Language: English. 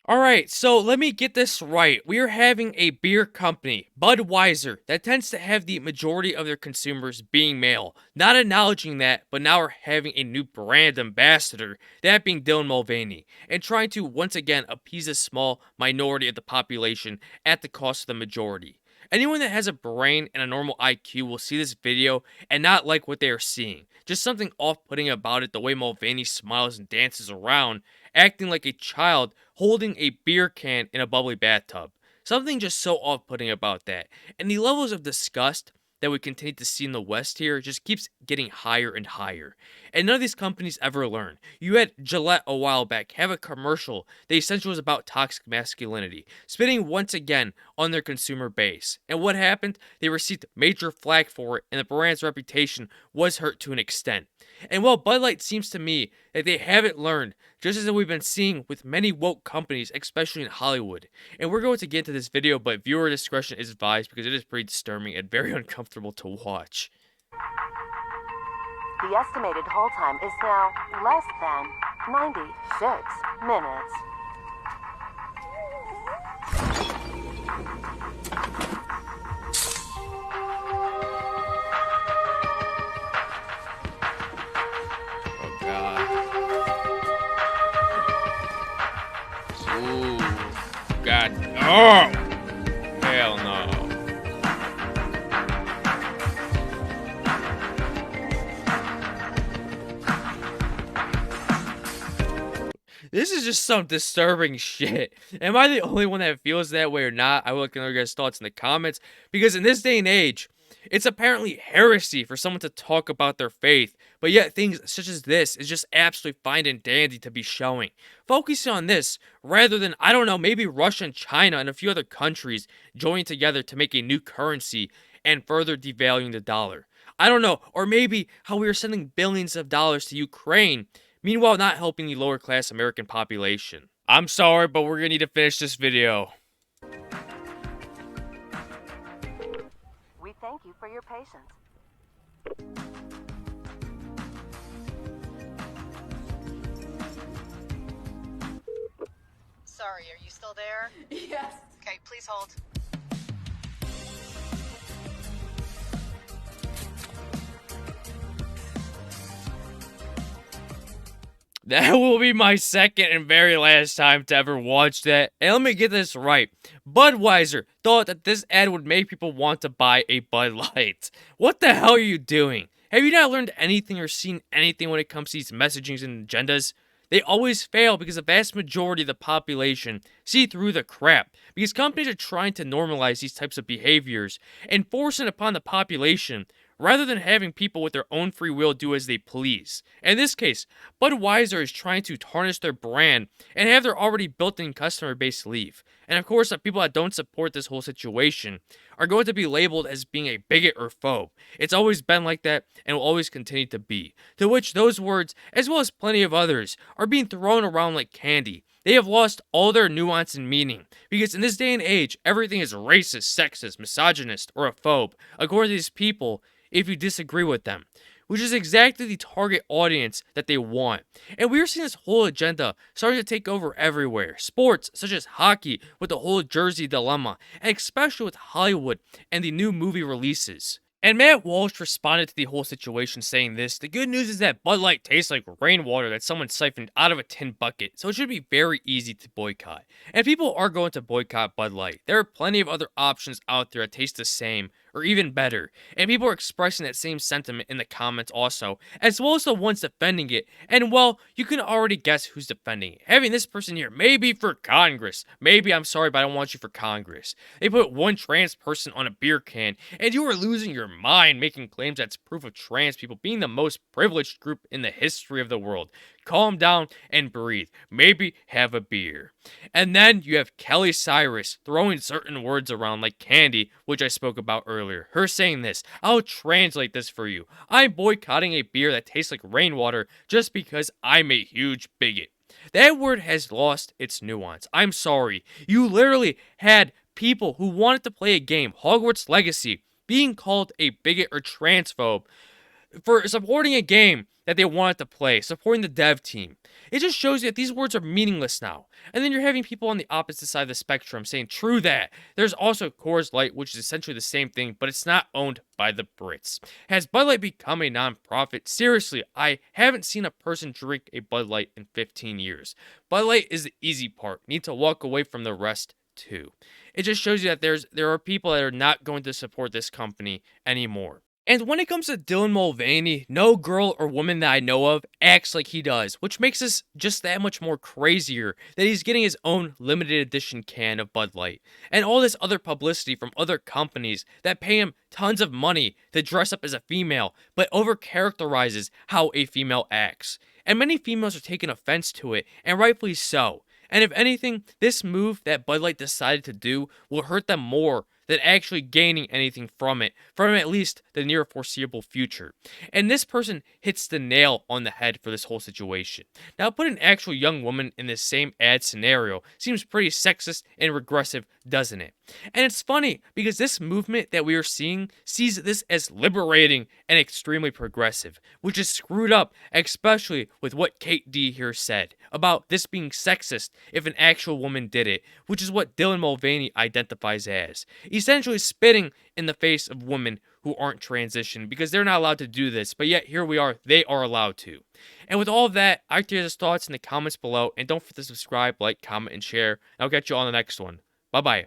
Alright, so let me get this right. We are having a beer company, Budweiser, that tends to have the majority of their consumers being male. Not acknowledging that, but now we're having a new brand ambassador, that being Dylan Mulvaney, and trying to once again appease a small minority of the population at the cost of the majority. Anyone that has a brain and a normal IQ will see this video and not like what they are seeing. Just something off putting about it, the way Mulvaney smiles and dances around, acting like a child holding a beer can in a bubbly bathtub. Something just so off putting about that. And the levels of disgust that we continue to see in the West here just keeps getting higher and higher. And none of these companies ever learn. You had Gillette a while back have a commercial that essentially was about toxic masculinity, spitting once again on their consumer base. And what happened? They received major flack for it, and the brand's reputation was hurt to an extent. And while Bud Light seems to me that they haven't learned, just as we've been seeing with many woke companies, especially in Hollywood. And we're going to get into this video, but viewer discretion is advised because it is pretty disturbing and very uncomfortable to watch. The estimated hold time is now less than 96 minutes. Oh god. Ooh. God. Oh! Hell no. This is just some disturbing shit. Am I the only one that feels that way or not? I would like to know your guys' thoughts in the comments. Because in this day and age, it's apparently heresy for someone to talk about their faith, but yet things such as this is just absolutely fine and dandy to be showing. Focusing on this rather than, I don't know, maybe Russia and China and a few other countries joining together to make a new currency and further devaluing the dollar. I don't know, or maybe how we are sending billions of dollars to Ukraine, meanwhile not helping the lower class American population. I'm sorry, but we're gonna need to finish this video. We thank you for your patience. Sorry, are you still there? Yes. Okay, please hold. That will be my second and very last time to ever watch that. And let me get this right. Budweiser thought that this ad would make people want to buy a Bud Light. What the hell are you doing? Have you not learned anything or seen anything when it comes to these messagings and agendas? They always fail because the vast majority of the population see through the crap. Because companies are trying to normalize these types of behaviors and force it upon the population rather than having people with their own free will do as they please. In this case, Budweiser is trying to tarnish their brand and have their already built-in customer base leave. And of course, the people that don't support this whole situation are going to be labeled as being a bigot or phobe. It's always been like that and will always continue to be. To which those words, as well as plenty of others, are being thrown around like candy. They have lost all their nuance and meaning, because in this day and age, everything is racist, sexist, misogynist, or a phobe, according to these people, if you disagree with them, which is exactly the target audience that they want. And we're seeing this whole agenda starting to take over everywhere. Sports, such as hockey, with the whole Jersey dilemma, and especially with Hollywood and the new movie releases. And Matt Walsh responded to the whole situation saying this: the good news is that Bud Light tastes like rainwater that someone siphoned out of a tin bucket, so it should be very easy to boycott. And people are going to boycott Bud Light. There are plenty of other options out there that taste the same, or even better. And people are expressing that same sentiment in the comments also, as well as the ones defending it. And well, you can already guess who's defending it. Having this person here, maybe for Congress. Maybe, I'm sorry, but I don't want you for Congress. They put one trans person on a beer can, and you are losing your mind making claims that's proof of trans people being the most privileged group in the history of the world. Calm down and breathe. Maybe have a beer. And then you have Kelly Cyrus throwing certain words around like candy, which I spoke about earlier. Her saying this: I'll translate this for you. I'm boycotting a beer that tastes like rainwater just because I'm a huge bigot. That word has lost its nuance. I'm sorry. You literally had people who wanted to play a game, Hogwarts Legacy, being called a bigot or transphobe for supporting a game that they wanted to play, supporting the dev team. It just shows you that these words are meaningless now. And then you're having people on the opposite side of the spectrum saying, true that. There's also Coors Light, which is essentially the same thing, but it's not owned by the Brits. Has Bud Light become a non-profit? Seriously, I haven't seen a person drink a Bud Light in 15 years. Bud Light is the easy part. You need to walk away from the rest too. It just shows you that there are people that are not going to support this company anymore. And when it comes to Dylan Mulvaney, no girl or woman that I know of acts like he does, which makes this just that much more crazier that he's getting his own limited edition can of Bud Light. And all this other publicity from other companies that pay him tons of money to dress up as a female, but overcharacterizes how a female acts. And many females are taking offense to it, and rightfully so. And if anything, this move that Bud Light decided to do will hurt them more than actually gaining anything from at least the near foreseeable future. And this person hits the nail on the head for this whole situation. Now, putting an actual young woman in this same ad scenario seems pretty sexist and regressive, doesn't it? And it's funny because this movement that we are seeing sees this as liberating and extremely progressive, which is screwed up, especially with what Kate D here said about this being sexist if an actual woman did it, which is what Dylan Mulvaney identifies as. Essentially spitting in the face of women who aren't transitioned because they're not allowed to do this, but yet here we are, they are allowed to. And with all of that, I'd like to hear his thoughts in the comments below, and don't forget to subscribe, like, comment, and share, and I'll catch you on the next one. Bye-bye.